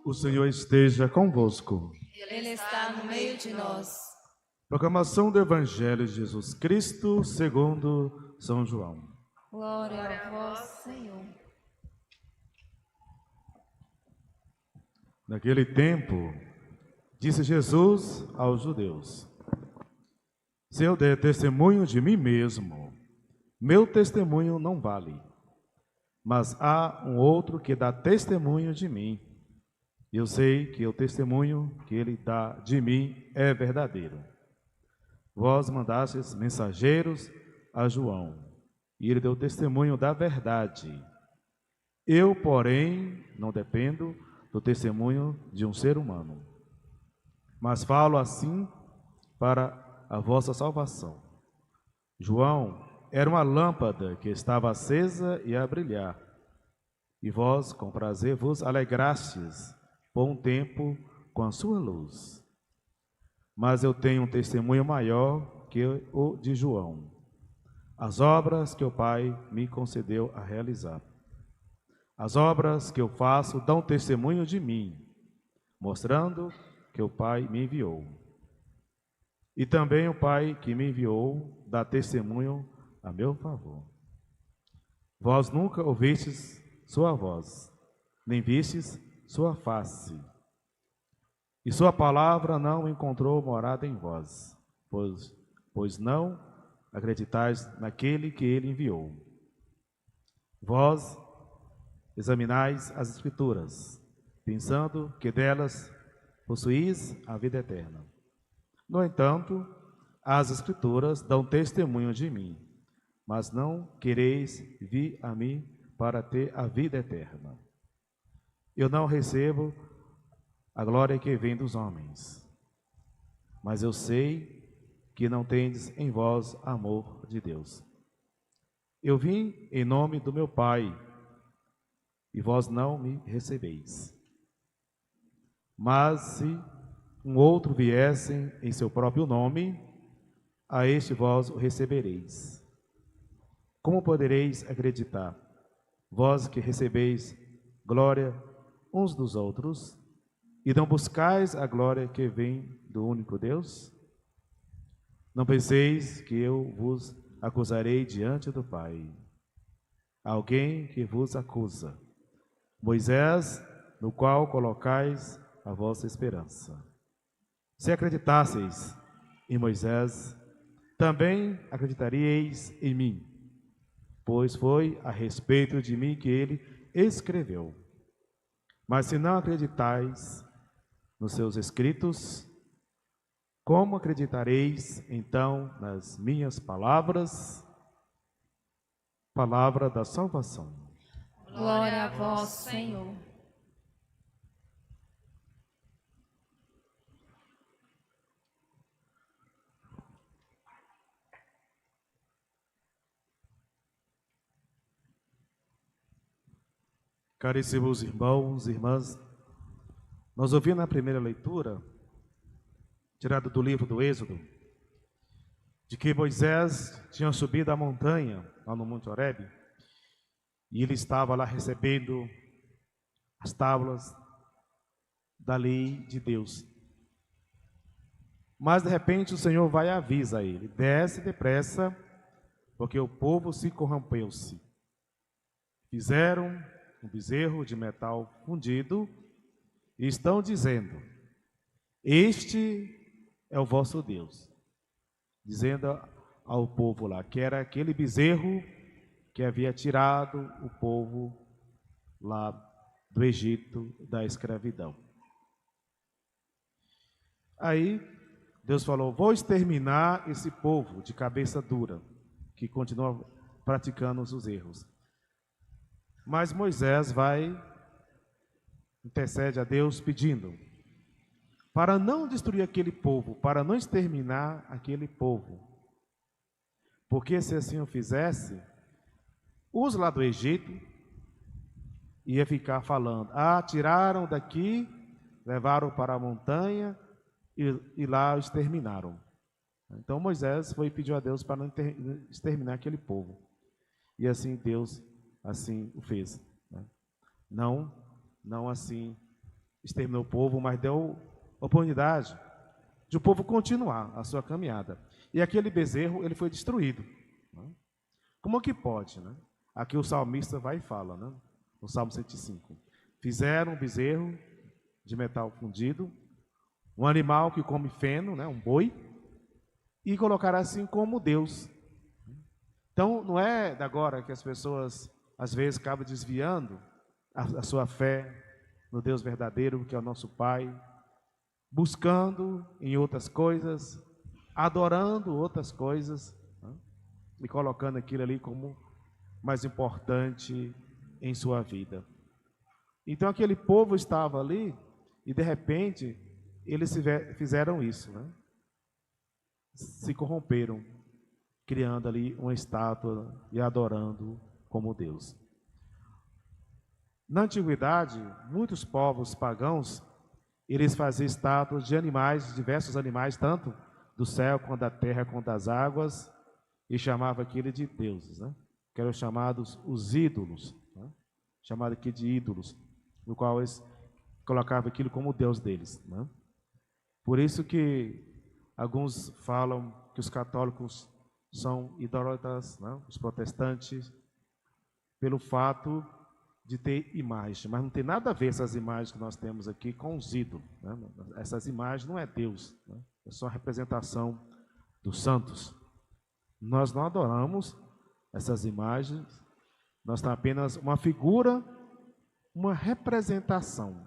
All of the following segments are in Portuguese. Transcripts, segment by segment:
O Senhor esteja convosco. Ele está no meio de nós. Proclamação do Evangelho de Jesus Cristo segundo São João. Glória a vós, Senhor. Naquele tempo, disse Jesus aos judeus: se eu der testemunho de mim mesmo, meu testemunho não vale. Mas há um outro que dá testemunho de mim. Eu sei que o testemunho que ele dá de mim é verdadeiro. Vós mandastes mensageiros a João, e ele deu testemunho da verdade. Eu, porém, não dependo do testemunho de um ser humano, mas falo assim para a vossa salvação. João era uma lâmpada que estava acesa e a brilhar, e vós com prazer vos alegrastes por um tempo com a sua luz. Mas eu tenho um testemunho maior que o de João, as obras que o Pai me concedeu a realizar. As obras que eu faço dão testemunho de mim, mostrando que o Pai me enviou. E também o Pai que me enviou dá testemunho a meu favor. Vós nunca ouvistes sua voz, nem vistes sua face. E sua palavra não encontrou morada em vós, pois não acreditais naquele que ele enviou. Vós examinais as Escrituras, pensando que delas possuís a vida eterna. No entanto, as Escrituras dão testemunho de mim, mas não quereis vir a mim para ter a vida eterna. Eu não recebo a glória que vem dos homens, mas eu sei que não tendes em vós amor de Deus. Eu vim em nome do meu Pai, e vós não me recebeis. Mas se um outro viesse em seu próprio nome, a este vós o recebereis. Como podereis acreditar, vós que recebeis glória uns dos outros, e não buscais a glória que vem do único Deus? Não penseis que eu vos acusarei diante do Pai. Alguém que vos acusa, Moisés, no qual colocais a vossa esperança. Se acreditasseis em Moisés, também acreditaríeis em mim, pois foi a respeito de mim que ele escreveu. Mas se não acreditais nos seus escritos, como acreditareis então nas minhas palavras? Palavra da salvação. Glória a vós, Senhor. Caríssimos irmãos e irmãs, nós ouvimos na primeira leitura, tirada do livro do Êxodo, de que Moisés tinha subido a montanha, lá no Monte Horebe, e ele estava lá recebendo as tábuas da lei de Deus. Mas de repente o Senhor vai e avisa a ele: desce depressa, porque o povo se corrompeu-se. Fizeram um bezerro de metal fundido e estão dizendo: este é o vosso Deus. Dizendo ao povo lá que era aquele bezerro que havia tirado o povo lá do Egito, da escravidão. Aí Deus falou: vou exterminar esse povo de cabeça dura, que continua praticando os erros. Mas Moisés intercede a Deus pedindo para não destruir aquele povo, para não exterminar aquele povo. Porque se assim o fizesse, os lá do Egito ia ficar falando: tiraram daqui, levaram para a montanha e lá o exterminaram. Então Moisés foi e pediu a Deus para não exterminar aquele povo. E assim Deus assim o fez, né? Não assim exterminou o povo, mas deu oportunidade de o povo continuar a sua caminhada. E aquele bezerro, ele foi destruído. Como que pode, né? Aqui o salmista vai e fala, né? No Salmo 105. Fizeram um bezerro de metal fundido, um animal que come feno, né? Um boi, e colocaram assim como Deus. Então, não é de agora que as pessoas, às vezes, acabam desviando a sua fé no Deus verdadeiro, que é o nosso Pai, buscando em outras coisas, adorando outras coisas, né? E colocando aquilo ali como mais importante em sua vida. Então, aquele povo estava ali e, de repente, eles fizeram isso, né? Se corromperam, criando ali uma estátua e adorando como Deus. Na antiguidade, muitos povos pagãos, eles faziam estátuas de animais, diversos animais, tanto do céu, quanto da terra, quanto das águas, e chamavam aquilo de deuses, né? Que eram chamados os ídolos, né? Chamado aqui de ídolos, no qual eles colocavam aquilo como o Deus deles, né? Por isso que alguns falam que os católicos são idólatras, né? Os protestantes, pelo fato de ter imagem, mas não tem nada a ver essas imagens que nós temos aqui com os ídolos, né? Essas imagens não é Deus, né? É só a representação dos santos. Nós não adoramos essas imagens, nós temos apenas uma figura, uma representação.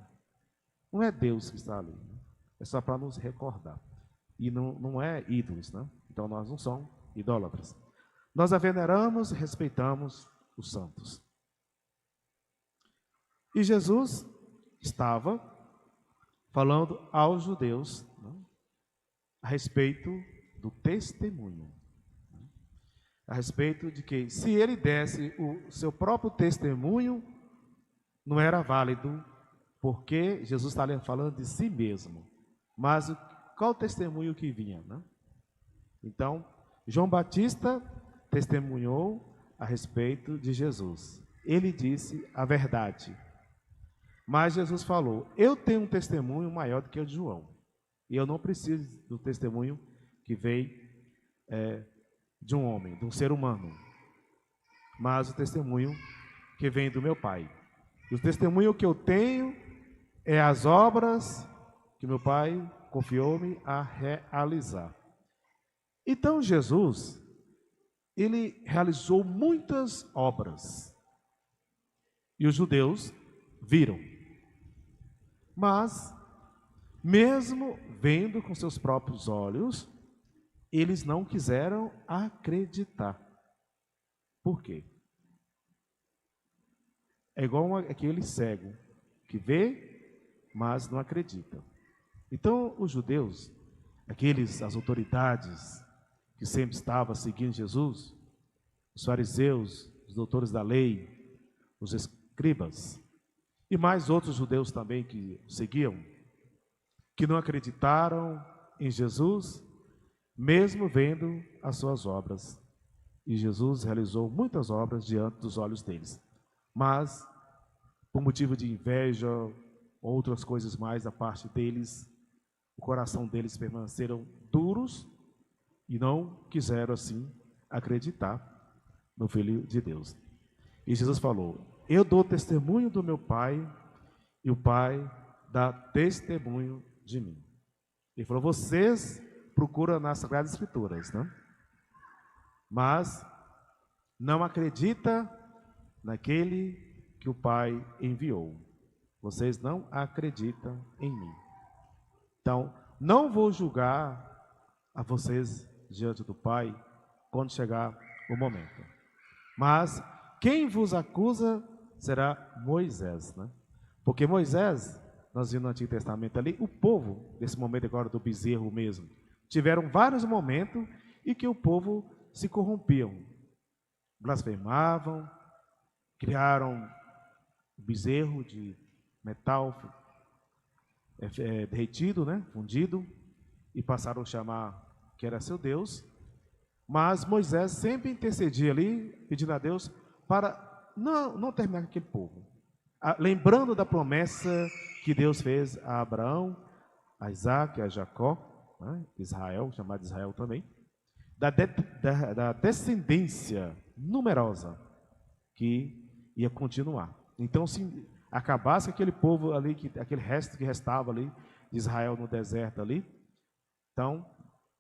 Não é Deus que está ali, né? É só para nos recordar. E não é ídolos, né? Então nós não somos idólatras. Nós a veneramos e respeitamos os santos. E Jesus estava falando aos judeus, né, a respeito do testemunho. A respeito de que, se ele desse o seu próprio testemunho, não era válido, porque Jesus está falando de si mesmo. Mas qual o testemunho que vinha, né? Então, João Batista testemunhou a respeito de Jesus. Ele disse a verdade. Mas Jesus falou, eu tenho um testemunho maior do que o de João. E eu não preciso do testemunho que veio de um homem, de um ser humano. Mas o testemunho que vem do meu Pai. E o testemunho que eu tenho é as obras que meu Pai confiou-me a realizar. Então Jesus, ele realizou muitas obras. E os judeus viram. Mas, mesmo vendo com seus próprios olhos, eles não quiseram acreditar. Por quê? É igual aquele cego que vê, mas não acredita. Então, os judeus, as autoridades que sempre estavam seguindo Jesus, os fariseus, os doutores da lei, os escribas, e mais outros judeus também que seguiam, que não acreditaram em Jesus, mesmo vendo as suas obras. E Jesus realizou muitas obras diante dos olhos deles. Mas, por motivo de inveja, outras coisas mais da parte deles, o coração deles permaneceram duros e não quiseram assim acreditar no Filho de Deus. E Jesus falou, eu dou testemunho do meu Pai e o Pai dá testemunho de mim. Ele falou, vocês procuram nas Sagradas Escrituras, né? Mas não acredita naquele que o Pai enviou. Vocês não acreditam em mim. Então, não vou julgar a vocês diante do Pai quando chegar o momento. Mas quem vos acusa será Moisés, né? Porque Moisés, nós vimos no Antigo Testamento ali, o povo, nesse momento agora do bezerro mesmo, tiveram vários momentos em que o povo se corrompiam, blasfemavam, criaram bezerro de metal derretido, né, fundido, e passaram a chamar que era seu Deus. Mas Moisés sempre intercedia ali, pedindo a Deus para não terminar com aquele povo, lembrando da promessa que Deus fez a Abraão, a Isaac, a Jacó, né? Israel, chamado Israel também, da descendência numerosa que ia continuar. Então, se acabasse aquele povo ali, aquele resto que restava ali de Israel no deserto ali, então,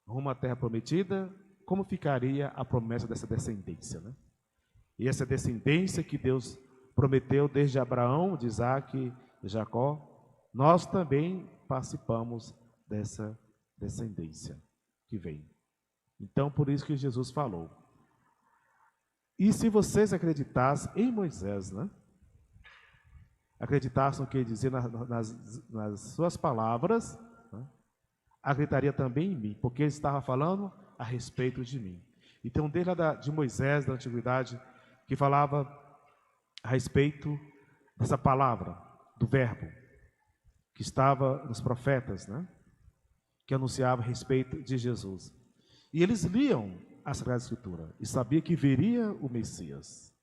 rumo à terra prometida, como ficaria a promessa dessa descendência, né? E essa descendência que Deus prometeu desde Abraão, de Isaac e Jacó, nós também participamos dessa descendência que vem. Então, por isso que Jesus falou. E se vocês acreditassem em Moisés, né? Acreditassem no que ele dizia nas suas palavras, né? Acreditaria também em mim, porque ele estava falando a respeito de mim. Então, desde de Moisés, da antiguidade, que falava a respeito dessa palavra, do verbo, que estava nos profetas, né? Que anunciava a respeito de Jesus. E eles liam a Sagrada Escritura e sabiam que viria o Messias.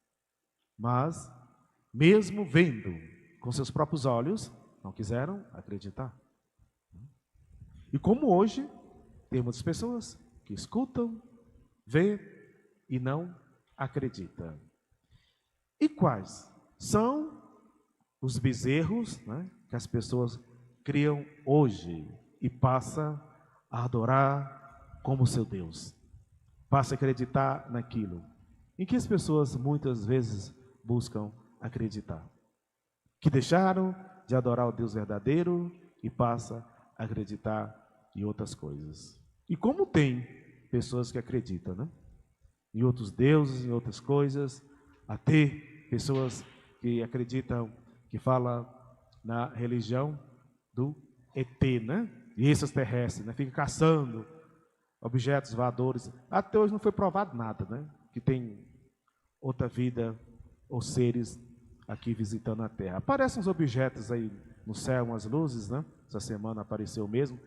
Mas, mesmo vendo com seus próprios olhos, não quiseram acreditar. E como hoje, tem muitas pessoas que escutam, vê e não acreditam. E quais são os bezerros, né, que as pessoas criam hoje e passam a adorar como seu Deus? Passa a acreditar naquilo em que as pessoas muitas vezes buscam acreditar. Que deixaram de adorar o Deus verdadeiro e passa a acreditar em outras coisas. E como tem pessoas que acreditam, né? Em outros deuses, em outras coisas, até pessoas que acreditam, que falam na religião do ET, né? E extraterrestres, né? Fica caçando objetos voadores. Até hoje não foi provado nada, né? Que tem outra vida ou seres aqui visitando a Terra. Aparecem uns objetos aí no céu, umas luzes, né? Essa semana apareceu mesmo.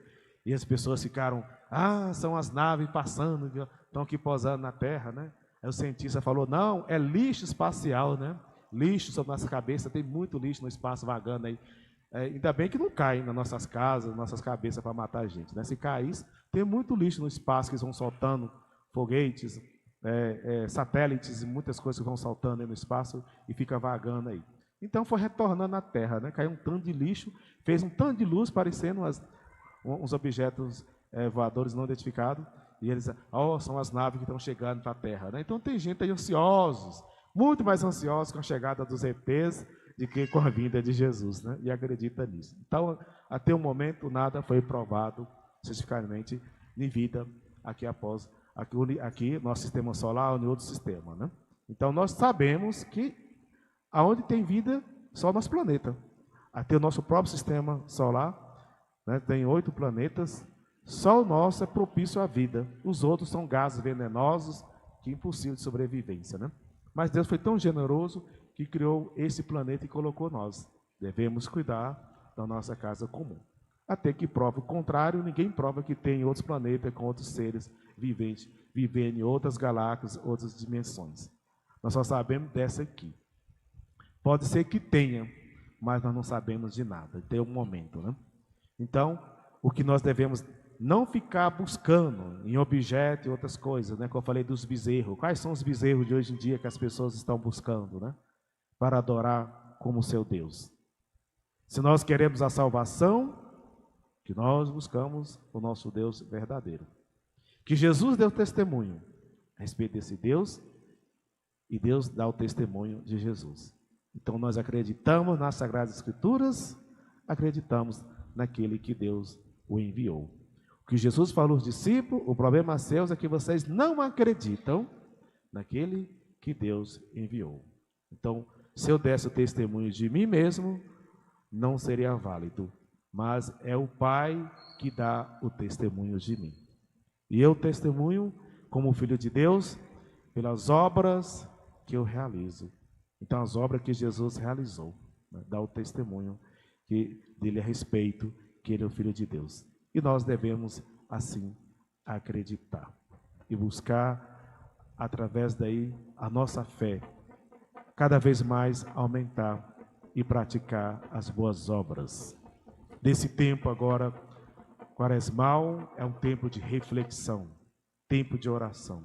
E as pessoas ficaram, são as naves passando, estão aqui posando na Terra, né? Aí o cientista falou, não, é lixo espacial, né? Lixo sobre nossa cabeça, tem muito lixo no espaço vagando aí. Ainda bem que não cai nas nossas casas, nas nossas cabeças para matar a gente, né? Se caísse, tem muito lixo no espaço que eles vão soltando, foguetes, satélites e muitas coisas que vão saltando aí no espaço e fica vagando aí. Então foi retornando à Terra, né? Caiu um tanto de lixo, fez um tanto de luz parecendo uns objetos voadores não identificados, e eles, são as naves que estão chegando para a Terra, né? Então tem gente aí ansiosos, muito mais ansiosos com a chegada dos ETs do que com a vinda de Jesus, né? E acredita nisso. Então, até o momento, nada foi provado cientificamente em vida aqui nosso sistema solar ou em outro sistema, né? Então, nós sabemos que aonde tem vida, só o nosso planeta. Até o nosso próprio sistema solar, né, tem 8 planetas, só o nosso é propício à vida. Os outros são gases venenosos que é impossível de sobrevivência, né? Mas Deus foi tão generoso que criou esse planeta e colocou nós. Devemos cuidar da nossa casa comum. Até que prova o contrário, ninguém prova que tem outros planetas com outros seres viventes, vivendo em outras galáxias, outras dimensões. Nós só sabemos dessa aqui. Pode ser que tenha, mas nós não sabemos de nada, tem um momento, né? Então, o que nós devemos não ficar buscando em objeto e outras coisas, né? Como eu falei dos bezerros. Quais são os bezerros de hoje em dia que as pessoas estão buscando, né? Para adorar como seu Deus. Se nós queremos a salvação, que nós buscamos o nosso Deus verdadeiro. Que Jesus deu testemunho a respeito desse Deus, e Deus dá o testemunho de Jesus. Então nós acreditamos nas Sagradas Escrituras, acreditamos naquele que Deus o enviou. O que Jesus falou aos discípulos, o problema seu é que vocês não acreditam naquele que Deus enviou. Então, se eu desse o testemunho de mim mesmo, não seria válido, mas é o Pai que dá o testemunho de mim. E eu testemunho como filho de Deus pelas obras que eu realizo. Então, as obras que Jesus realizou, né, dá o testemunho dele a respeito, que ele é o Filho de Deus. E nós devemos, assim, acreditar e buscar, através daí, a nossa fé, cada vez mais aumentar e praticar as boas obras. Desse tempo agora, quaresmal, é um tempo de reflexão, tempo de oração,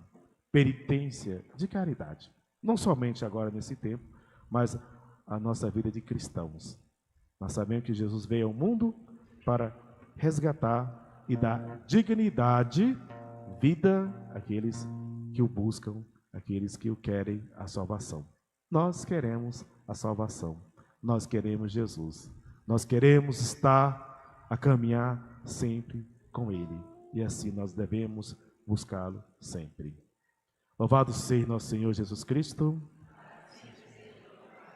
penitência, de caridade. Não somente agora nesse tempo, mas a nossa vida de cristãos. Nós sabemos que Jesus veio ao mundo para resgatar e dar dignidade, vida àqueles que o buscam, àqueles que o querem, a salvação. Nós queremos a salvação, nós queremos Jesus, nós queremos estar a caminhar sempre com Ele, e assim nós devemos buscá-lo sempre. Louvado seja nosso Senhor Jesus Cristo.